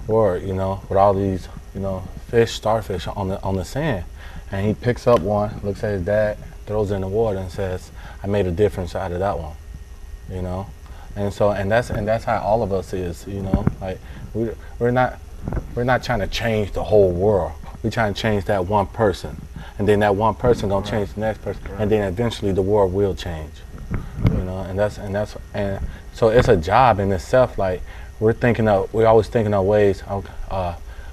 or, you know, with all these, you know, starfish on the sand. And he picks up one, looks at his dad, throws it in the water, and says, I made a difference out of that one, you know. And so, and that's how all of us is, you know. Like, we're not trying to change the whole world. We're trying to change that one person, and then that one person gonna change the next person, and then eventually the world will change, you know. And So it's a job in itself. Like we're always thinking of ways.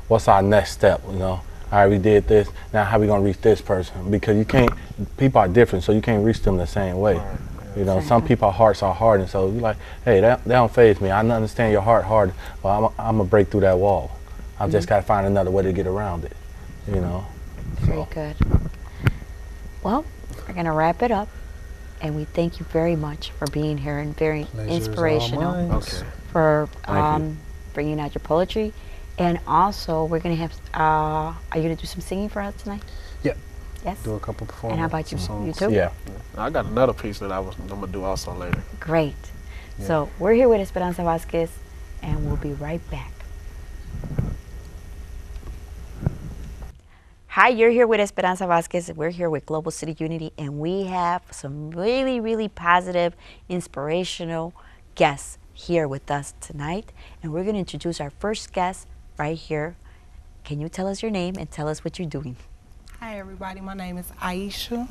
What's our next step? You know, all right, we did this. Now how we gonna reach this person? Because you can't. People are different, so you can't reach them the same way. Right. You know, some people's hearts are hard, and so you're like, hey, that don't faze me. I understand your heart hard, but I'm gonna break through that wall. I just gotta find another way to get around it. You know. Very good. Well, we're gonna wrap it up, and we thank you very much for being here and very Pleasure's all inspirational mine. Okay. for Thank you. bringing out your poetry. And also, we're gonna have. Are you gonna do some singing for us tonight? Yep. Yes. Do a couple performances. And how about you? songs. You too? Yeah. I got another piece that I'm gonna do also later. Great. Yeah. So we're here with Esperanza Vazquez, and we'll be right back. Hi, you're here with Esperanza Vazquez. We're here with Global City Unity, and we have some really, really positive, inspirational guests here with us tonight. And we're going to introduce our first guest right here. Can you tell us your name and tell us what you're doing? Hi everybody, my name is Aisha,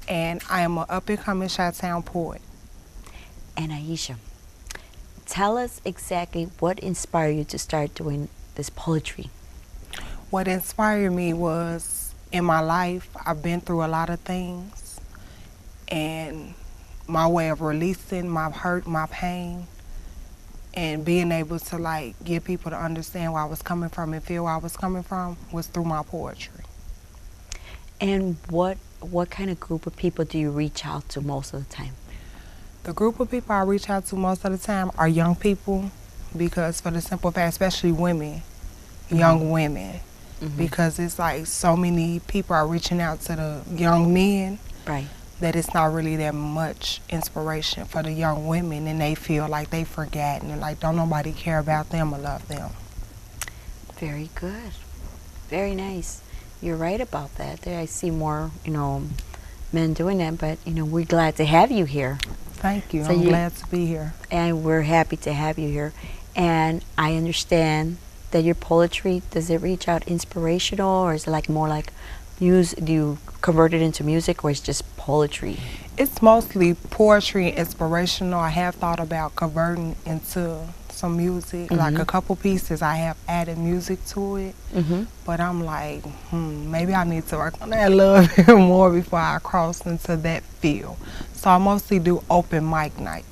and I am an up-and-coming Chi-Town poet. And Aisha, tell us exactly what inspired you to start doing this poetry. What inspired me was, in my life, I've been through a lot of things, and my way of releasing my hurt, my pain, and being able to like get people to understand where I was coming from and feel where I was coming from was through my poetry. And what kind of group of people do you reach out to most of the time? The group of people I reach out to most of the time are young people, because for the simple fact, especially women, young women, because it's like so many people are reaching out to the young men Right. that it's not really that much inspiration for the young women, and they feel like they forgotten and like don't nobody care about them or love them. Very good. Very nice. You're right about that. There I see more, men doing that, but, we're glad to have you here. Thank you. So I'm you- glad to be here. And we're happy to have you here. And I understand that your poetry, does it reach out inspirational, or is it like more like music? Do you convert it into music, or it's just poetry? It's mostly poetry and inspirational. I have thought about converting into some music, like a couple pieces. I have added music to it, but I'm like, maybe I need to work on that a little bit more before I cross into that field. So I mostly do open mic night.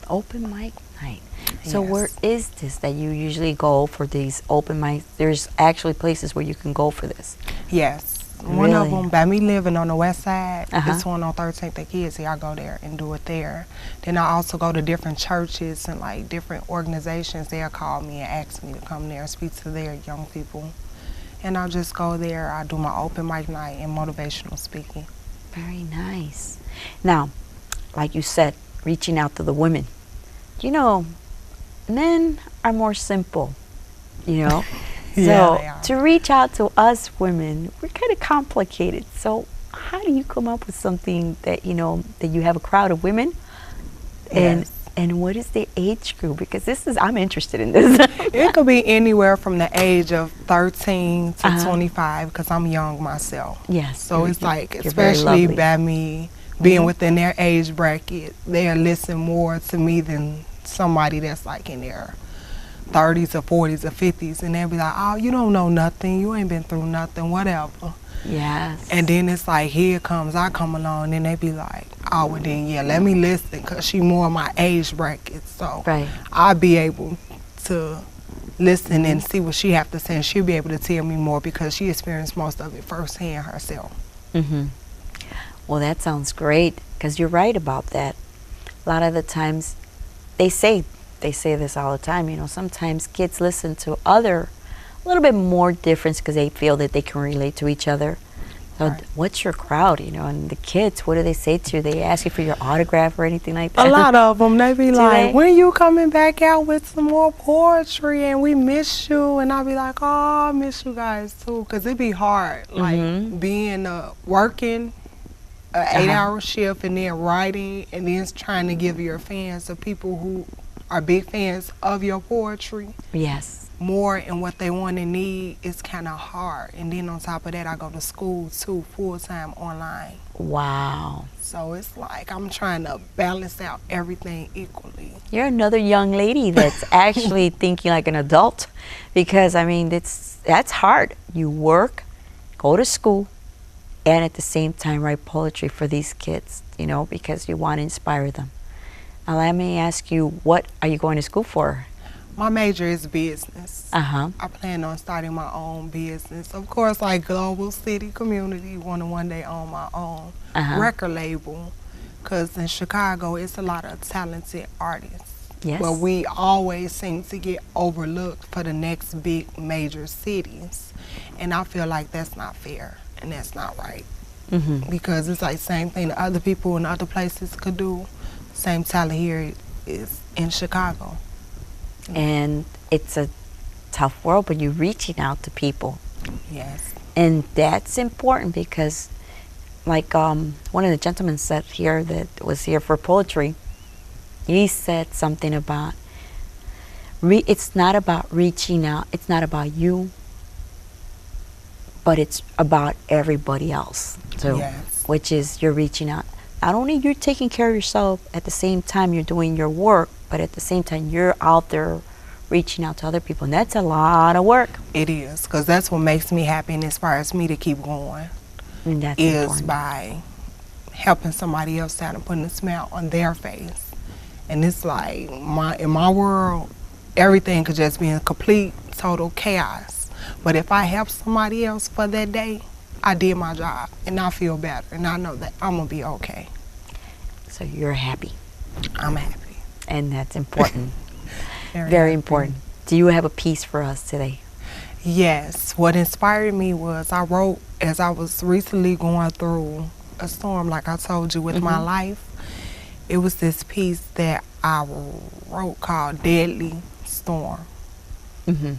Open mic night. So Yes. where is this that you usually go for these open mics? There's actually places where you can go for this. Yes. One of Really? them, by me living on the west side, Uh-huh. this one on 13th and Kids, I go there and do it there. Then I also go to different churches and like different organizations. They'll call me and ask me to come there and speak to their young people. And I'll just go there. I do my open mic night and motivational speaking. Very nice. Now, like you said, reaching out to the women. Men are more simple, Yeah, So they are. to reach out to us women, we're kind of complicated. So how do you come up with something that, that you have a crowd of women? Yes. And what is the age group? Because I'm interested in this. It could be anywhere from the age of 13 to Uh-huh. 25, because I'm young myself. Yes. So it's like, you're very especially lovely. by me being within their age bracket, they'll listen more to me than somebody that's like in their 30s or 40s or 50s, and they'll be like, oh, you don't know nothing, you ain't been through nothing, whatever. Yes. And then it's like, here comes, I come along, and they be like, oh, well then, yeah, let me listen, because she more my age bracket, so Right. I'll be able to listen and see what she have to say, and she'll be able to tell me more because she experienced most of it firsthand herself. Well, that sounds great, because you're right about that. A lot of the times, they say this all the time, sometimes kids listen to a little bit more difference because they feel that they can relate to each other. So Right. what's your crowd, and the kids, what do they say to you? They ask you for your autograph or anything like that? A lot of them, they be Do like, they? when you coming back out with some more poetry, and we miss you, and I'll be like, oh, I miss you guys too, because it be hard, like being working an 8-hour shift and then writing, and then trying to give your fans, the people who are big fans of your poetry, Yes. more in what they want and need, it's kind of hard. And then on top of that, I go to school too, full-time online. Wow. So it's like I'm trying to balance out everything equally. You're another young lady that's actually thinking like an adult, because I mean that's hard. You work, go to school, and at the same time write poetry for these kids, you know, because you want to inspire them. Now let me ask you, what are you going to school for? My major is business. Uh-huh. I plan on starting my own business. Of course, like global city community, want to one day own my own record label. Because in Chicago, it's a lot of talented artists. Yes. But we always seem to get overlooked for the next big major cities. And I feel like that's not fair and that's not right. Mm-hmm. Because it's like same thing that other people in other places could do. Same talent here is in Chicago. And it's a tough world, but you're reaching out to people. Yes. And that's important because, like one of the gentlemen said here that was here for poetry, he said something about, it's not about reaching out, it's not about you, but it's about everybody else too. Yes. Which is you're reaching out. Not only you're taking care of yourself, at the same time you're doing your work, but at the same time you're out there reaching out to other people, and that's a lot of work. It is, because that's what makes me happy and inspires me to keep going. And that's is important. by helping somebody else out and putting a smile on their face. And it's like in my world, everything could just be in complete, total chaos. But if I help somebody else for that day, I did my job, and I feel better, and I know that I'm gonna be okay. So you're happy. I'm happy. And that's important. Very Very happy. important. Do you have a piece for us today? Yes. What inspired me was I wrote as I was recently going through a storm, like I told you, with my life. It was this piece that I wrote called Deadly Storm. Mm-hmm.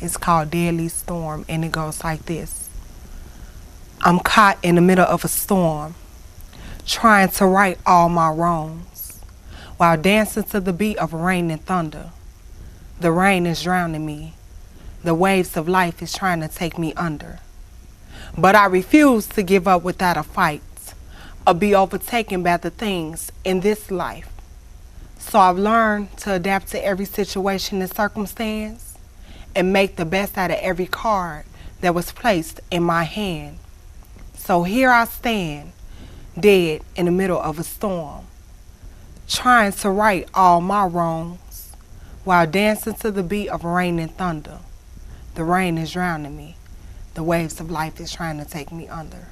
It's called Deadly Storm, and it goes like this. I'm caught in the middle of a storm, trying to right all my wrongs, while dancing to the beat of rain and thunder. The rain is drowning me. The waves of life is trying to take me under. But I refuse to give up without a fight, or be overtaken by the things in this life. So I've learned to adapt to every situation and circumstance, and make the best out of every card that was placed in my hand. So here I stand, dead in the middle of a storm, trying to right all my wrongs, while dancing to the beat of rain and thunder. The rain is drowning me. The waves of life is trying to take me under.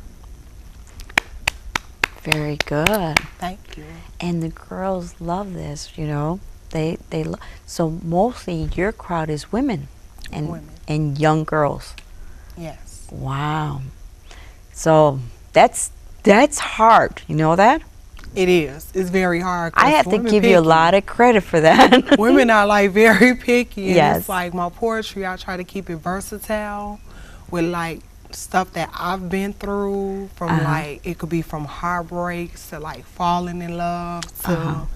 Very good. Thank you. And the girls love this, you know. So mostly your crowd is women and young girls. Yes. Wow. So that's hard. You know that? It is. It's very hard. 'Cause I have to women give you a picky. lot of credit for that. Women are like very picky. And Yes. it's like my poetry, I try to keep it versatile with like stuff that I've been through, from like, it could be from heartbreaks to like falling in love to,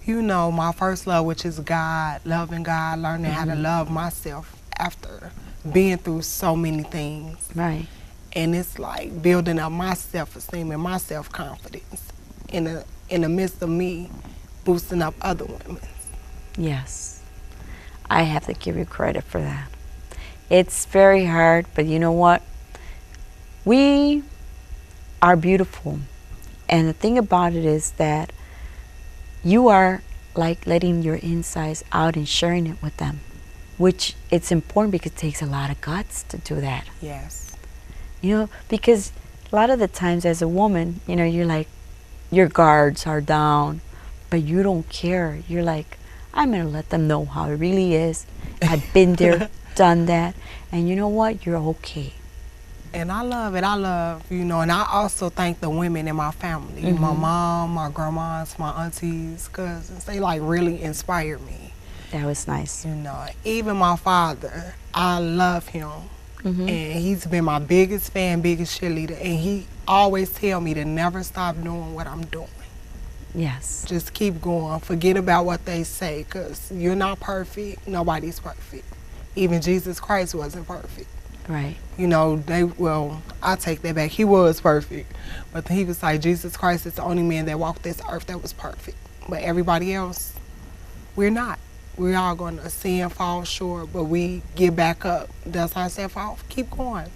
you know, my first love, which is God, loving God, learning how to love myself after being through so many things. Right. And it's like building up my self-esteem and my self-confidence in the midst of me boosting up other women. Yes. I have to give you credit for that. It's very hard, but you know what? We are beautiful. And the thing about it is that you are like letting your insides out and sharing it with them, which it's important because it takes a lot of guts to do that. Yes. You know, because a lot of the times as a woman, you know, you're like, your guards are down, but you don't care. You're like, I'm going to let them know how it really is. I've been there, done that, and you know what? You're okay. And I love it. I love, you know, and I also thank the women in my family, my mom, my grandmas, my aunties, cousins. They like really inspire me. That was nice. You know, even my father, I love him. And he's been my biggest fan, biggest cheerleader. And he always tell me to never stop doing what I'm doing. Yes. Just keep going. Forget about what they say, because you're not perfect. Nobody's perfect. even Jesus Christ wasn't perfect. Right. You know, I take that back. He was perfect. But he was like, Jesus Christ is the only man that walked this earth that was perfect. But everybody else, we're not. We're all going to sin, fall short, but we get back up. Dust ourselves off, keep going.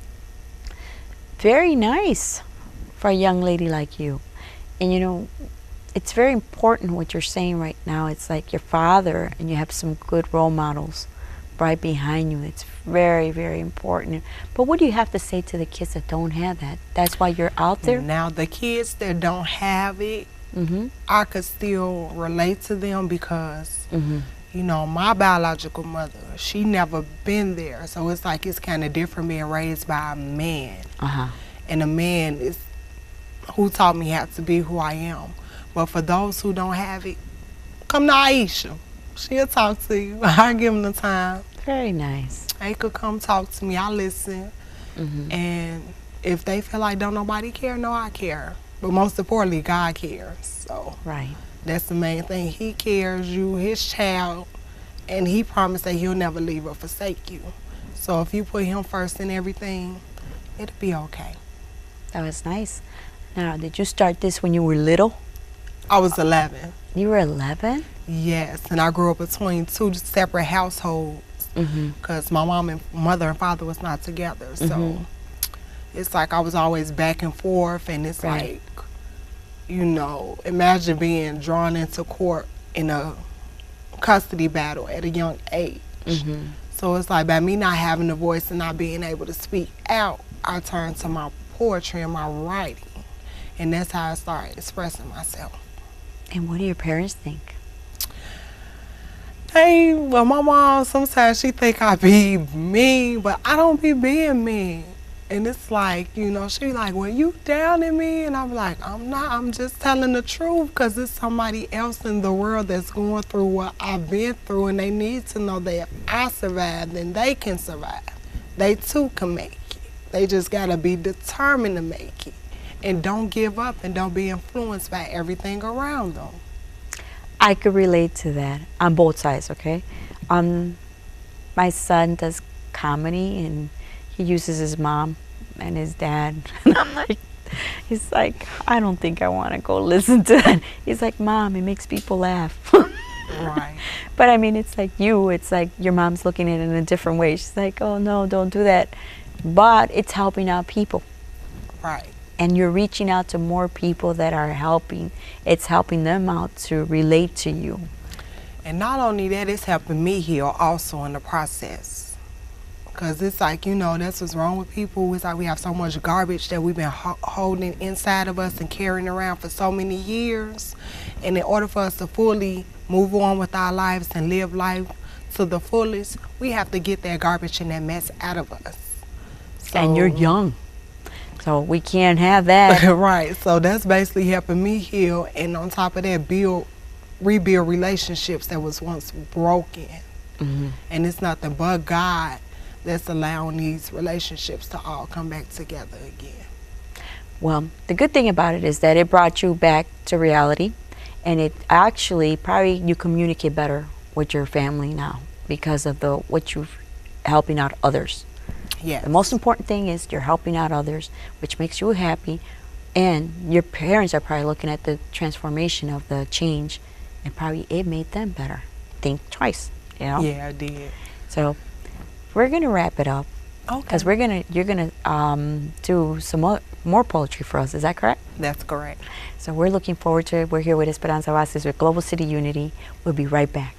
Very nice for a young lady like you. And you know, it's very important what you're saying right now. It's like your father, and you have some good role models right behind you. It's very, very important. But what do you have to say to the kids that don't have that? That's why you're out there? Now, the kids that don't have it, I could still relate to them because, you know, my biological mother, she never been there. So it's like it's kind of different being raised by a man. And a man is who taught me how to be who I am. But for those who don't have it, come to Aisha. She'll talk to you. I give them the time. Very nice. They could come talk to me. I listen. And if they feel like don't nobody care, no, I care. But most importantly, God cares. So right. That's the main thing. He cares, you, his child, and he promised that he'll never leave or forsake you. So if you put him first in everything, it'll be okay. That was nice. Now, did you start this when you were little? I was 11. You were 11? Yes, and I grew up between two separate households because my mother and father was not together. So it's like I was always back and forth, and it's like, you know, imagine being drawn into court in a custody battle at a young age. So it's like by me not having a voice and not being able to speak out, I turned to my poetry and my writing, and that's how I started expressing myself. And what do your parents think? Well, my mom, sometimes she think I be mean, but I don't be being mean. And it's like, you know, she like, well, you down in me? And I'm like, I'm not, I'm just telling the truth because it's somebody else in the world that's going through what I've been through, and they need to know that if I survive, then they can survive. They too can make it. They just gotta be determined to make it. And don't give up and don't be influenced by everything around them. I could relate to that on both sides, okay? My son does comedy, and he uses his mom and his dad. And I'm like, he's like, I don't think I want to go listen to that. He's like, Mom, it makes people laugh. Right. But I mean, it's like it's like your mom's looking at it in a different way. She's like, oh no, don't do that. But it's helping out people. Right. And you're reaching out to more people that are helping. It's helping them out to relate to you. And not only that, it's helping me heal also in the process. Because it's like, you know, that's what's wrong with people. It's like we have so much garbage that we've been holding inside of us and carrying around for so many years. And in order for us to fully move on with our lives and live life to the fullest, we have to get that garbage and that mess out of us. So, and you're young. So we can't have that. Right. So that's basically helping me heal, and on top of that, rebuild relationships that was once broken. And it's nothing but God that's allowing these relationships to all come back together again. Well, the good thing about it is that it brought you back to reality, and it actually probably you communicate better with your family now because of what you're helping out others. Yes. The most important thing is you're helping out others, which makes you happy, and your parents are probably looking at the transformation of the change, and probably it made them better. Think twice, you know? Yeah, I did. So we're gonna wrap it up. Okay. Because you're gonna do some more poetry for us. Is that correct? That's correct. So we're looking forward to it. We're here with Esperanza Vazquez with Global City Unity. We'll be right back.